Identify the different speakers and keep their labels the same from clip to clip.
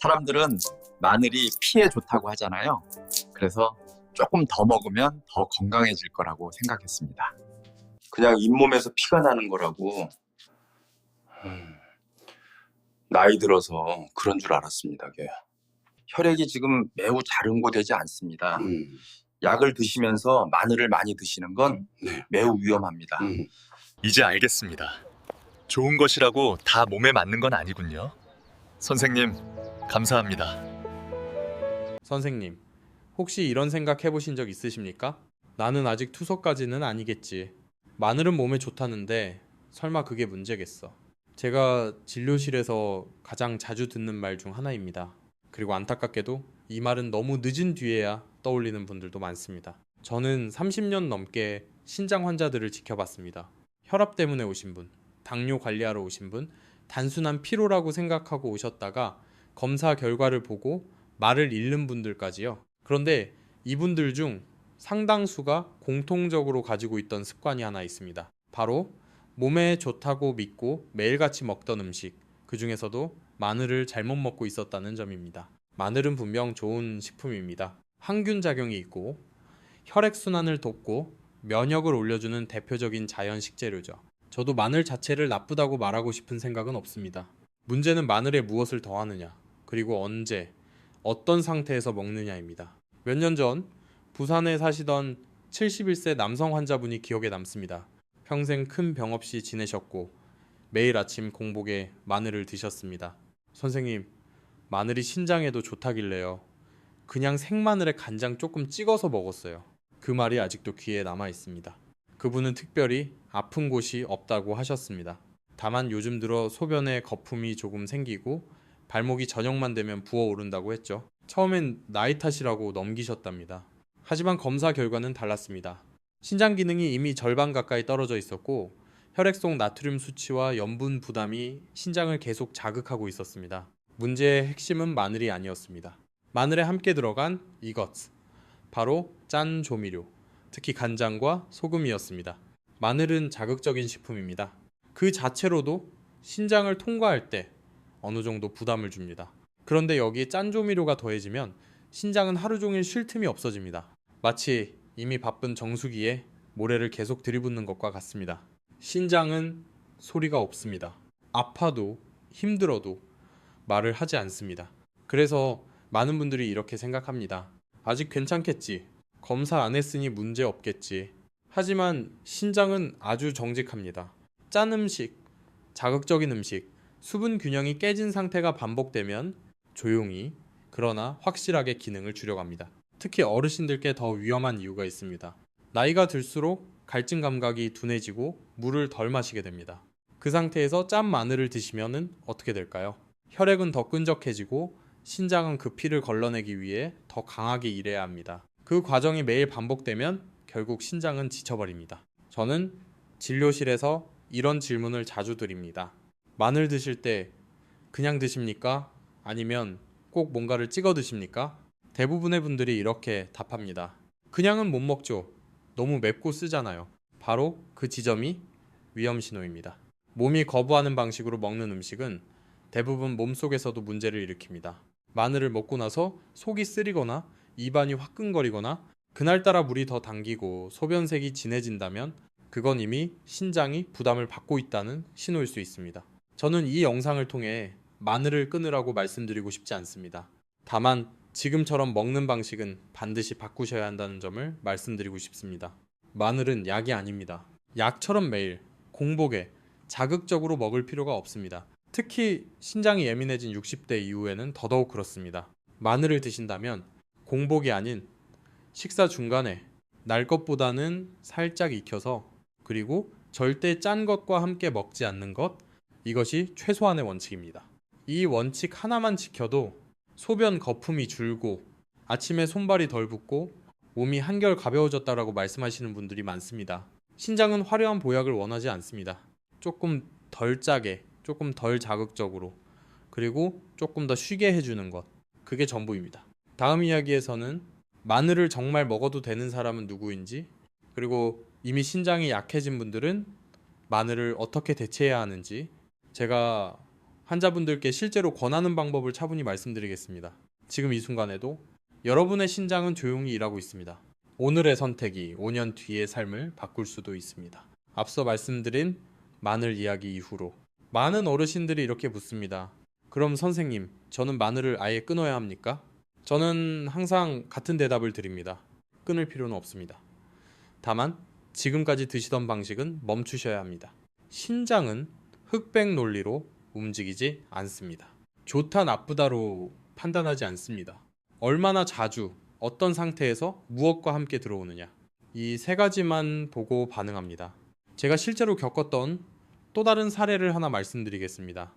Speaker 1: 사람들은 마늘이 피에 좋다고 하잖아요. 그래서 조금 더 먹으면 더 건강해질 거라고 생각했습니다.
Speaker 2: 그냥 잇몸에서 피가 나는 거라고. 나이 들어서 그런 줄 알았습니다. 걔.
Speaker 1: 혈액이 지금 매우 잘 응고되지 않습니다. 약을 드시면서 마늘을 많이 드시는 건
Speaker 2: 네.
Speaker 1: 매우 위험합니다.
Speaker 3: 이제 알겠습니다. 좋은 것이라고 다 몸에 맞는 건 아니군요. 선생님, 감사합니다.
Speaker 4: 선생님, 혹시 이런 생각 해보신 적 있으십니까? 나는 아직 투소까지는 아니겠지. 마늘은 몸에 좋다는데 설마 그게 문제겠어. 제가 진료실에서 가장 자주 듣는 말 중 하나입니다. 그리고 안타깝게도 이 말은 너무 늦은 뒤에야 떠올리는 분들도 많습니다. 저는 30년 넘게 신장 환자들을 지켜봤습니다. 혈압 때문에 오신 분, 당뇨 관리하러 오신 분, 단순한 피로라고 생각하고 오셨다가 검사 결과를 보고 말을 잃는 분들까지요. 그런데 이분들 중 상당수가 공통적으로 가지고 있던 습관이 하나 있습니다. 바로 몸에 좋다고 믿고 매일같이 먹던 음식, 그 중에서도 마늘을 잘못 먹고 있었다는 점입니다. 마늘은 분명 좋은 식품입니다. 항균 작용이 있고 혈액순환을 돕고 면역을 올려주는 대표적인 자연 식재료죠. 저도 마늘 자체를 나쁘다고 말하고 싶은 생각은 없습니다. 문제는 마늘에 무엇을 더하느냐, 그리고 언제, 어떤 상태에서 먹느냐입니다. 몇 년 전 부산에 사시던 71세 남성 환자분이 기억에 남습니다. 평생 큰 병 없이 지내셨고 매일 아침 공복에 마늘을 드셨습니다. 선생님, 마늘이 신장에도 좋다길래요. 그냥 생마늘에 간장 조금 찍어서 먹었어요. 그 말이 아직도 귀에 남아 있습니다. 그분은 특별히 아픈 곳이 없다고 하셨습니다. 다만 요즘 들어 소변에 거품이 조금 생기고 발목이 저녁만 되면 부어오른다고 했죠. 처음엔 나이 탓이라고 넘기셨답니다. 하지만 검사 결과는 달랐습니다. 신장 기능이 이미 절반 가까이 떨어져 있었고 혈액 속 나트륨 수치와 염분 부담이 신장을 계속 자극하고 있었습니다. 문제의 핵심은 마늘이 아니었습니다. 마늘에 함께 들어간 이것, 바로 짠 조미료, 특히 간장과 소금이었습니다. 마늘은 자극적인 식품입니다. 그 자체로도 신장을 통과할 때 어느 정도 부담을 줍니다. 그런데 여기에 짠 조미료가 더해지면 신장은 하루 종일 쉴 틈이 없어집니다. 마치 이미 바쁜 정수기에 모래를 계속 들이붓는 것과 같습니다. 신장은 소리가 없습니다. 아파도 힘들어도 말을 하지 않습니다. 그래서 많은 분들이 이렇게 생각합니다. 아직 괜찮겠지. 검사 안 했으니 문제 없겠지. 하지만 신장은 아주 정직합니다. 짠 음식, 자극적인 음식, 수분 균형이 깨진 상태가 반복되면 조용히 그러나 확실하게 기능을 줄여갑니다. 특히 어르신들께 더 위험한 이유가 있습니다. 나이가 들수록 갈증 감각이 둔해지고 물을 덜 마시게 됩니다. 그 상태에서 짠 마늘을 드시면 어떻게 될까요? 혈액은 더 끈적해지고 신장은 그 피를 걸러내기 위해 더 강하게 일해야 합니다. 그 과정이 매일 반복되면 결국 신장은 지쳐버립니다. 저는 진료실에서 이런 질문을 자주 드립니다. 마늘 드실 때 그냥 드십니까? 아니면 꼭 뭔가를 찍어 드십니까? 대부분의 분들이 이렇게 답합니다. 그냥은 못 먹죠. 너무 맵고 쓰잖아요. 바로 그 지점이 위험 신호입니다. 몸이 거부하는 방식으로 먹는 음식은 대부분 몸속에서도 문제를 일으킵니다. 마늘을 먹고 나서 속이 쓰리거나 입안이 화끈거리거나 그날따라 물이 더 당기고 소변색이 진해진다면 그건 이미 신장이 부담을 받고 있다는 신호일 수 있습니다. 저는 이 영상을 통해 마늘을 끊으라고 말씀드리고 싶지 않습니다. 다만 지금처럼 먹는 방식은 반드시 바꾸셔야 한다는 점을 말씀드리고 싶습니다. 마늘은 약이 아닙니다. 약처럼 매일 공복에 자극적으로 먹을 필요가 없습니다. 특히 신장이 예민해진 60대 이후에는 더더욱 그렇습니다. 마늘을 드신다면 공복이 아닌 식사 중간에 날 것보다는 살짝 익혀서, 그리고 절대 짠 것과 함께 먹지 않는 것, 이것이 최소한의 원칙입니다. 이 원칙 하나만 지켜도 소변 거품이 줄고 아침에 손발이 덜 붓고 몸이 한결 가벼워졌다라고 말씀하시는 분들이 많습니다. 신장은 화려한 보약을 원하지 않습니다. 조금 덜 짜게, 조금 덜 자극적으로, 그리고 조금 더 쉬게 해주는 것, 그게 전부입니다. 다음 이야기에서는 마늘을 정말 먹어도 되는 사람은 누구인지, 그리고 이미 신장이 약해진 분들은 마늘을 어떻게 대체해야 하는지, 제가 환자분들께 실제로 권하는 방법을 차분히 말씀드리겠습니다. 지금 이 순간에도 여러분의 신장은 조용히 일하고 있습니다. 오늘의 선택이 5년 뒤의 삶을 바꿀 수도 있습니다. 앞서 말씀드린 마늘 이야기 이후로 많은 어르신들이 이렇게 묻습니다. 그럼 선생님, 저는 마늘을 아예 끊어야 합니까? 저는 항상 같은 대답을 드립니다. 끊을 필요는 없습니다. 다만 지금까지 드시던 방식은 멈추셔야 합니다. 신장은 흑백 논리로 움직이지 않습니다. 좋다 나쁘다로 판단하지 않습니다. 얼마나 자주 어떤 상태에서 무엇과 함께 들어오느냐, 이 세 가지만 보고 반응합니다. 제가 실제로 겪었던 또 다른 사례를 하나 말씀드리겠습니다.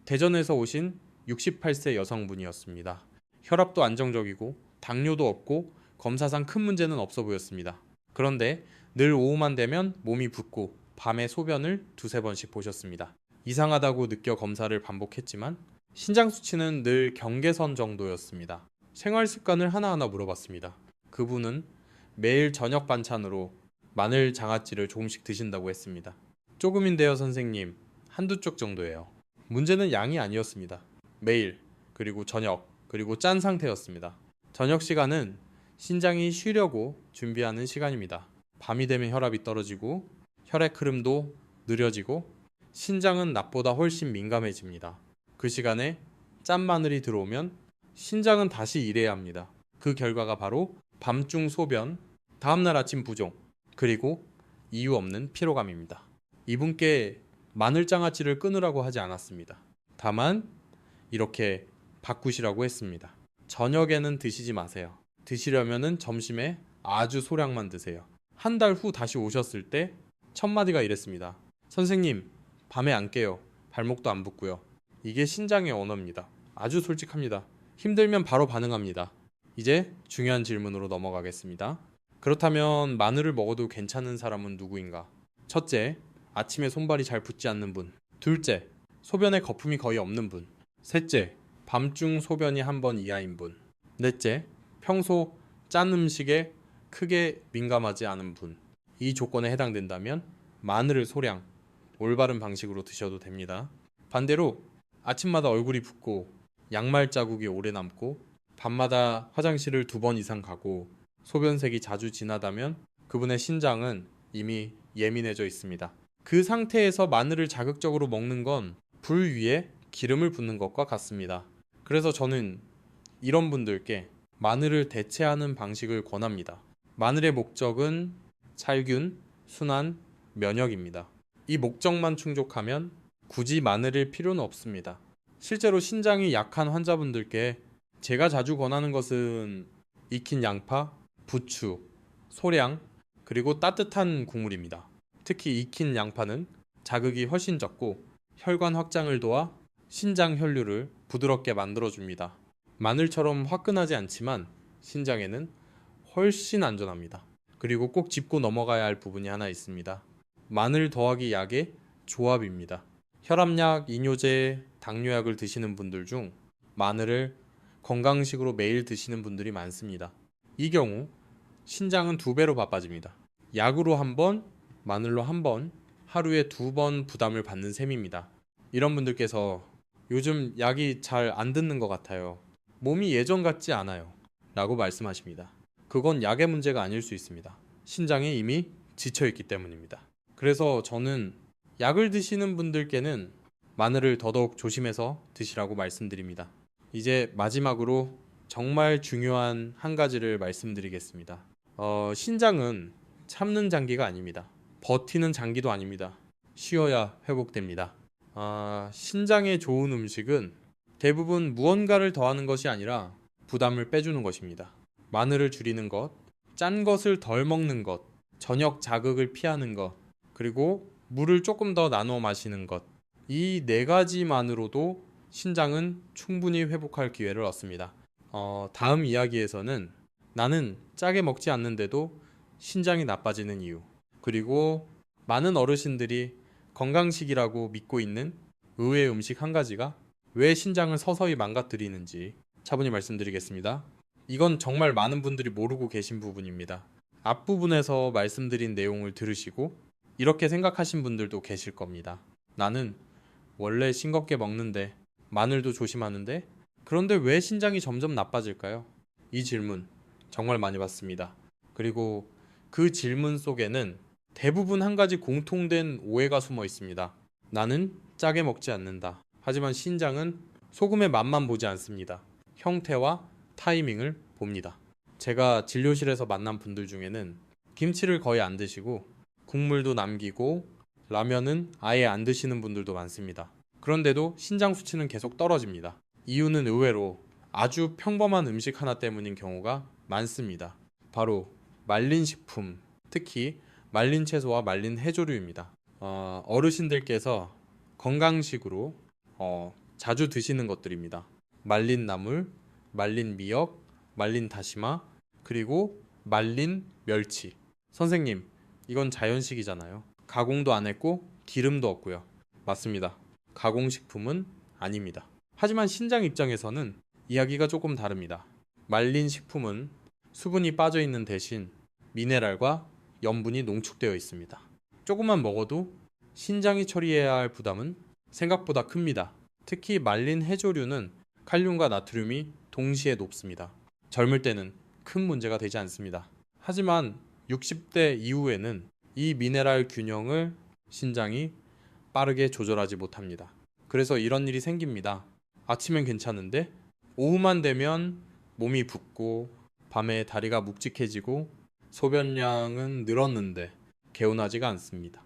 Speaker 4: 대전에서 오신 68세 여성분이었습니다. 혈압도 안정적이고 당뇨도 없고 검사상 큰 문제는 없어 보였습니다. 그런데 늘 오후만 되면 몸이 붓고 밤에 소변을 두세 번씩 보셨습니다. 이상하다고 느껴 검사를 반복했지만 신장 수치는 늘 경계선 정도였습니다. 생활 습관을 하나하나 물어봤습니다. 그분은 매일 저녁 반찬으로 마늘 장아찌를 조금씩 드신다고 했습니다. 조금인데요, 선생님. 한두 쪽 정도예요. 문제는 양이 아니었습니다. 매일, 그리고 저녁, 그리고 짠 상태였습니다. 저녁 시간은 신장이 쉬려고 준비하는 시간입니다. 밤이 되면 혈압이 떨어지고 혈액 흐름도 느려지고 신장은 낮보다 훨씬 민감해집니다. 그 시간에 짠 마늘이 들어오면 신장은 다시 일해야 합니다. 그 결과가 바로 밤중 소변, 다음날 아침 부종, 그리고 이유 없는 피로감입니다. 이분께 마늘장아찌를 끊으라고 하지 않았습니다. 다만 이렇게 바꾸시라고 했습니다. 저녁에는 드시지 마세요. 드시려면은 점심에 아주 소량만 드세요. 한 달 후 다시 오셨을 때 첫 마디가 이랬습니다. 선생님, 밤에 안 깨요. 발목도 안 붓고요. 이게 신장의 언어입니다. 아주 솔직합니다. 힘들면 바로 반응합니다. 이제 중요한 질문으로 넘어가겠습니다. 그렇다면 마늘을 먹어도 괜찮은 사람은 누구인가? 첫째, 아침에 손발이 잘 붓지 않는 분. 둘째, 소변에 거품이 거의 없는 분. 셋째, 밤중 소변이 한 번 이하인 분. 넷째, 평소 짠 음식에 크게 민감하지 않은 분. 이 조건에 해당된다면 마늘을 소량, 올바른 방식으로 드셔도 됩니다. 반대로 아침마다 얼굴이 붓고 양말 자국이 오래 남고 밤마다 화장실을 2번 이상 가고 소변색이 자주 진하다면 그분의 신장은 이미 예민해져 있습니다. 그 상태에서 마늘을 자극적으로 먹는 건 불 위에 기름을 붓는 것과 같습니다. 그래서 저는 이런 분들께 마늘을 대체하는 방식을 권합니다. 마늘의 목적은 살균, 순환, 면역입니다. 이 목적만 충족하면 굳이 마늘일 필요는 없습니다. 실제로 신장이 약한 환자분들께 제가 자주 권하는 것은 익힌 양파, 부추, 소량, 그리고 따뜻한 국물입니다. 특히 익힌 양파는 자극이 훨씬 적고 혈관 확장을 도와 신장 혈류를 부드럽게 만들어줍니다. 마늘처럼 화끈하지 않지만 신장에는 훨씬 안전합니다. 그리고 꼭 짚고 넘어가야 할 부분이 하나 있습니다. 마늘 더하기 약의 조합입니다. 혈압약, 이뇨제, 당뇨약을 드시는 분들 중 마늘을 건강식으로 매일 드시는 분들이 많습니다. 이 경우 신장은 2배로 바빠집니다. 약으로 1번, 마늘로 1번, 하루에 2번 부담을 받는 셈입니다. 이런 분들께서 요즘 약이 잘 안 듣는 것 같아요. 몸이 예전 같지 않아요. 라고 말씀하십니다. 그건 약의 문제가 아닐 수 있습니다. 신장이 이미 지쳐있기 때문입니다. 그래서 저는 약을 드시는 분들께는 마늘을 더더욱 조심해서 드시라고 말씀드립니다. 이제 마지막으로 정말 중요한 한 가지를 말씀드리겠습니다. 신장은 참는 장기가 아닙니다. 버티는 장기도 아닙니다. 쉬어야 회복됩니다. 신장에 좋은 음식은 대부분 무언가를 더하는 것이 아니라 부담을 빼주는 것입니다. 마늘을 줄이는 것, 짠 것을 덜 먹는 것, 저녁 자극을 피하는 것, 그리고 물을 조금 더 나눠 마시는 것. 이 4가지만으로도 신장은 충분히 회복할 기회를 얻습니다. 다음 이야기에서는 나는 짜게 먹지 않는데도 신장이 나빠지는 이유, 그리고 많은 어르신들이 건강식이라고 믿고 있는 의외의 음식 한 가지가 왜 신장을 서서히 망가뜨리는지 차분히 말씀드리겠습니다. 이건 정말 많은 분들이 모르고 계신 부분입니다. 앞부분에서 말씀드린 내용을 들으시고 이렇게 생각하신 분들도 계실 겁니다. 나는 원래 싱겁게 먹는데, 마늘도 조심하는데, 그런데 왜 신장이 점점 나빠질까요? 이 질문 정말 많이 받습니다. 그리고 그 질문 속에는 대부분 한 가지 공통된 오해가 숨어 있습니다. 나는 짜게 먹지 않는다. 하지만 신장은 소금의 맛만 보지 않습니다. 형태와 타이밍을 봅니다. 제가 진료실에서 만난 분들 중에는 김치를 거의 안 드시고 국물도 남기고 라면은 아예 안 드시는 분들도 많습니다. 그런데도 신장 수치는 계속 떨어집니다. 이유는 의외로 아주 평범한 음식 하나 때문인 경우가 많습니다. 바로 말린 식품, 특히 말린 채소와 말린 해조류입니다. 어르신들께서 건강식으로 자주 드시는 것들입니다. 말린 나물, 말린 미역, 말린 다시마, 그리고 말린 멸치. 선생님, 이건 자연식이잖아요. 가공도 안 했고 기름도 없고요. 맞습니다. 가공식품은 아닙니다. 하지만 신장 입장에서는 이야기가 조금 다릅니다. 말린 식품은 수분이 빠져 있는 대신 미네랄과 염분이 농축되어 있습니다. 조금만 먹어도 신장이 처리해야 할 부담은 생각보다 큽니다. 특히 말린 해조류는 칼륨과 나트륨이 동시에 높습니다. 젊을 때는 큰 문제가 되지 않습니다. 하지만 60대 이후에는 이 미네랄 균형을 신장이 빠르게 조절하지 못합니다. 그래서 이런 일이 생깁니다. 아침엔 괜찮은데 오후만 되면 몸이 붓고 밤에 다리가 묵직해지고 소변량은 늘었는데 개운하지가 않습니다.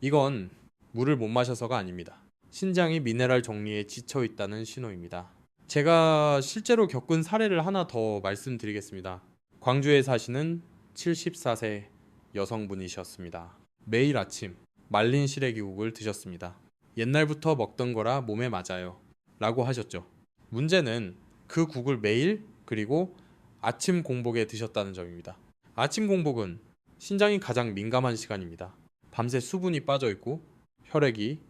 Speaker 4: 이건 물을 못 마셔서가 아닙니다. 신장이 미네랄 정리에 지쳐 있다는 신호입니다. 제가 실제로 겪은 사례를 하나 더 말씀드리겠습니다. 광주에 사시는 74세 여성분이셨습니다. 매일 아침 말린 시래기국을 드셨습니다. 옛날부터 먹던 거라 몸에 맞아요. 라고 하셨죠. 문제는 그 국을 매일 그리고 아침 공복에 드셨다는 점입니다. 아침 공복은 신장이 가장 민감한 시간입니다. 밤새 수분이 빠져 있고 혈액이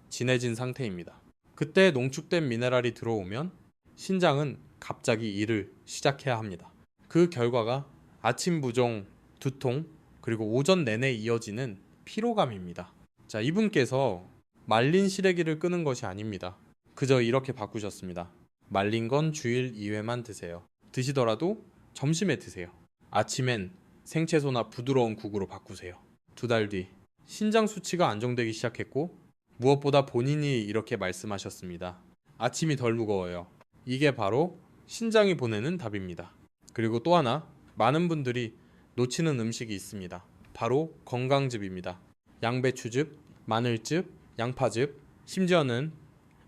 Speaker 4: 진해진 상태입니다. 그때 농축된 미네랄이 들어오면 신장은 갑자기 일을 시작해야 합니다. 그 결과가 아침 부종, 두통, 그리고 오전 내내 이어지는 피로감입니다. 자, 이분께서 말린 시래기를 끄는 것이 아닙니다. 그저 이렇게 바꾸셨습니다. 말린 건 주일 2회만 드세요. 드시더라도 점심에 드세요. 아침엔 생채소나 부드러운 국으로 바꾸세요. 2달 뒤 신장 수치가 안정되기 시작했고 무엇보다 본인이 이렇게 말씀하셨습니다. 아침이 덜 무거워요. 이게 바로 신장이 보내는 답입니다. 그리고 또 하나 많은 분들이 놓치는 음식이 있습니다. 바로 건강즙입니다. 양배추즙, 마늘즙, 양파즙, 심지어는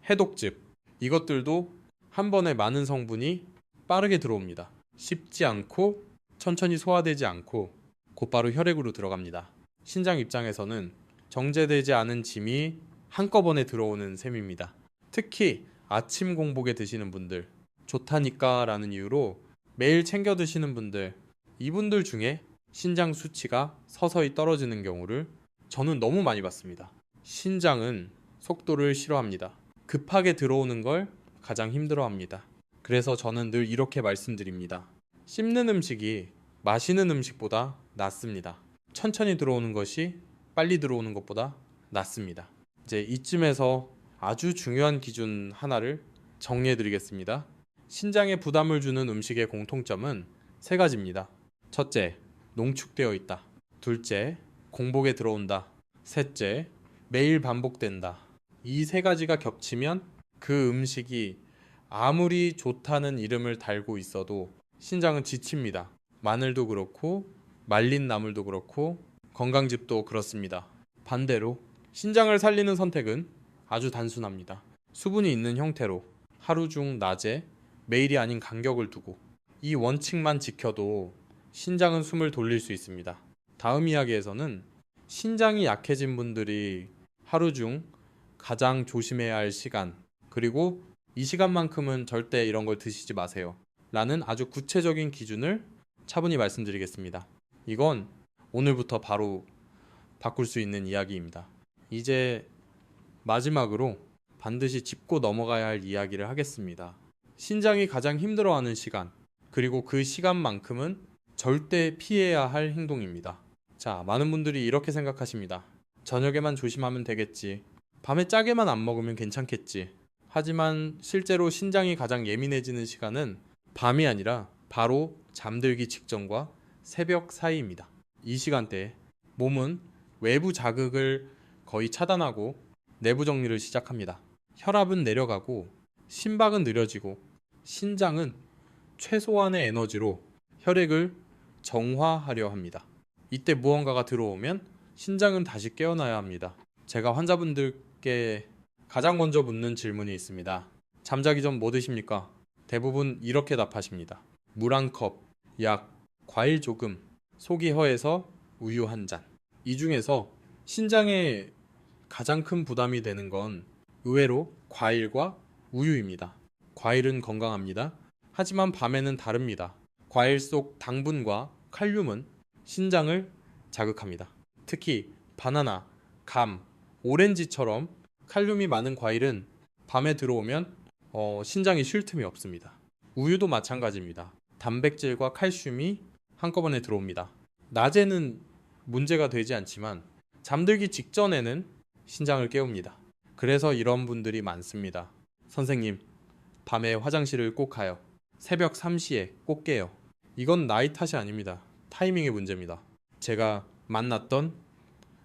Speaker 4: 해독즙, 이것들도 한 번에 많은 성분이 빠르게 들어옵니다. 쉽지 않고 천천히 소화되지 않고 곧바로 혈액으로 들어갑니다. 신장 입장에서는 정제되지 않은 짐이 한꺼번에 들어오는 셈입니다. 특히 아침 공복에 드시는 분들, 좋다니까 라는 이유로 매일 챙겨 드시는 분들, 이분들 중에 신장 수치가 서서히 떨어지는 경우를 저는 너무 많이 봤습니다. 신장은 속도를 싫어합니다. 급하게 들어오는 걸 가장 힘들어합니다. 그래서 저는 늘 이렇게 말씀드립니다. 씹는 음식이 마시는 음식보다 낫습니다. 천천히 들어오는 것이 빨리 들어오는 것보다 낫습니다. 이제 이쯤에서 아주 중요한 기준 하나를 정리해 드리겠습니다. 신장에 부담을 주는 음식의 공통점은 3가지입니다. 첫째, 농축되어 있다. 둘째, 공복에 들어온다. 셋째, 매일 반복된다. 이 3가지가 겹치면 그 음식이 아무리 좋다는 이름을 달고 있어도 신장은 지칩니다. 마늘도 그렇고 말린 나물도 그렇고 건강즙도 그렇습니다. 반대로 신장을 살리는 선택은 아주 단순합니다. 수분이 있는 형태로 하루 중 낮에 매일이 아닌 간격을 두고 이 원칙만 지켜도 신장은 숨을 돌릴 수 있습니다. 다음 이야기에서는 신장이 약해진 분들이 하루 중 가장 조심해야 할 시간, 그리고 이 시간만큼은 절대 이런 걸 드시지 마세요 라는 아주 구체적인 기준을 차분히 말씀드리겠습니다. 이건 오늘부터 바로 바꿀 수 있는 이야기입니다. 이제 마지막으로 반드시 짚고 넘어가야 할 이야기를 하겠습니다. 신장이 가장 힘들어하는 시간, 그리고 그 시간만큼은 절대 피해야 할 행동입니다. 자, 많은 분들이 이렇게 생각하십니다. 저녁에만 조심하면 되겠지. 밤에 짜게만 안 먹으면 괜찮겠지. 하지만 실제로 신장이 가장 예민해지는 시간은 밤이 아니라 바로 잠들기 직전과 새벽 사이입니다. 이 시간대에 몸은 외부 자극을 거의 차단하고 내부 정리를 시작합니다. 혈압은 내려가고 심박은 느려지고 신장은 최소한의 에너지로 혈액을 정화하려 합니다. 이때 무언가가 들어오면 신장은 다시 깨어나야 합니다. 제가 환자분들께 가장 먼저 묻는 질문이 있습니다. 잠자기 전 뭐 드십니까? 대부분 이렇게 답하십니다. 물 한 컵, 약, 과일 조금, 속이 허해서 우유 한 잔. 이 중에서 신장에 가장 큰 부담이 되는 건 의외로 과일과 우유입니다. 과일은 건강합니다. 하지만 밤에는 다릅니다. 과일 속 당분과 칼륨은 신장을 자극합니다. 특히 바나나, 감, 오렌지처럼 칼륨이 많은 과일은 밤에 들어오면 신장이 쉴 틈이 없습니다. 우유도 마찬가지입니다. 단백질과 칼슘이 한꺼번에 들어옵니다. 낮에는 문제가 되지 않지만 잠들기 직전에는 신장을 깨웁니다. 그래서 이런 분들이 많습니다. 선생님, 밤에 화장실을 꼭 가요. 새벽 3시에 꼭 깨요. 이건 나이 탓이 아닙니다. 타이밍의 문제입니다. 제가 만났던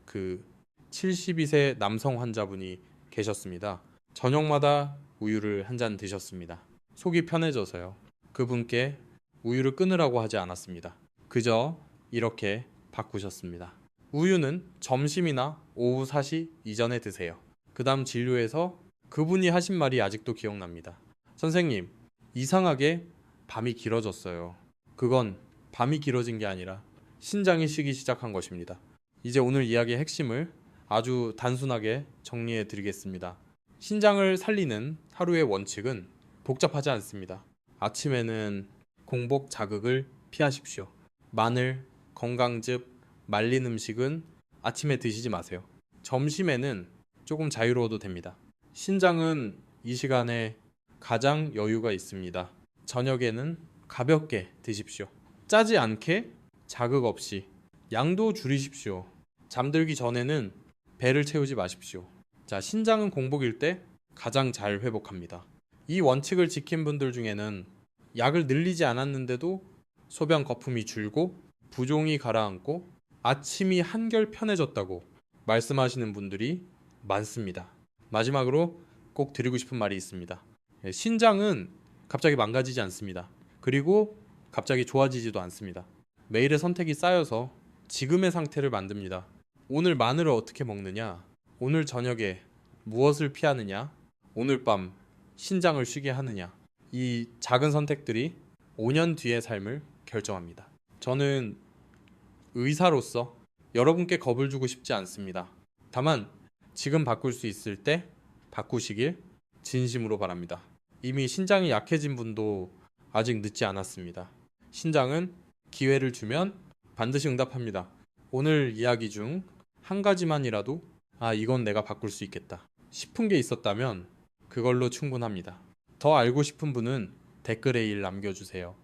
Speaker 4: 그 72세 남성 환자분이 계셨습니다. 저녁마다 우유를 한 잔 드셨습니다. 속이 편해져서요. 그분께 우유를 끊으라고 하지 않았습니다. 그저 이렇게 바꾸셨습니다. 우유는 점심이나 오후 4시 이전에 드세요. 그 다음 진료에서 그분이 하신 말이 아직도 기억납니다. 선생님, 이상하게 밤이 길어졌어요. 그건 밤이 길어진 게 아니라 신장이 쉬기 시작한 것입니다. 이제 오늘 이야기의 핵심을 아주 단순하게 정리해 드리겠습니다. 신장을 살리는 하루의 원칙은 복잡하지 않습니다. 아침에는 공복 자극을 피하십시오. 마늘, 건강즙, 말린 음식은 아침에 드시지 마세요. 점심에는 조금 자유로워도 됩니다. 신장은 이 시간에 가장 여유가 있습니다. 저녁에는 가볍게 드십시오. 짜지 않게 자극 없이 양도 줄이십시오. 잠들기 전에는 배를 채우지 마십시오. 자, 신장은 공복일 때 가장 잘 회복합니다. 이 원칙을 지킨 분들 중에는 약을 늘리지 않았는데도 소변 거품이 줄고 부종이 가라앉고 아침이 한결 편해졌다고 말씀하시는 분들이 많습니다. 마지막으로 꼭 드리고 싶은 말이 있습니다. 신장은 갑자기 망가지지 않습니다. 그리고 갑자기 좋아지지도 않습니다. 매일의 선택이 쌓여서 지금의 상태를 만듭니다. 오늘 마늘을 어떻게 먹느냐, 오늘 저녁에 무엇을 피하느냐, 오늘 밤 신장을 쉬게 하느냐, 이 작은 선택들이 5년 뒤의 삶을 결정합니다. 저는 의사로서 여러분께 겁을 주고 싶지 않습니다. 다만 지금 바꿀 수 있을 때 바꾸시길 진심으로 바랍니다. 이미 신장이 약해진 분도 아직 늦지 않았습니다. 신장은 기회를 주면 반드시 응답합니다. 오늘 이야기 중 한 가지만이라도 이건 내가 바꿀 수 있겠다 싶은 게 있었다면 그걸로 충분합니다. 더 알고 싶은 분은 댓글에 일 남겨주세요.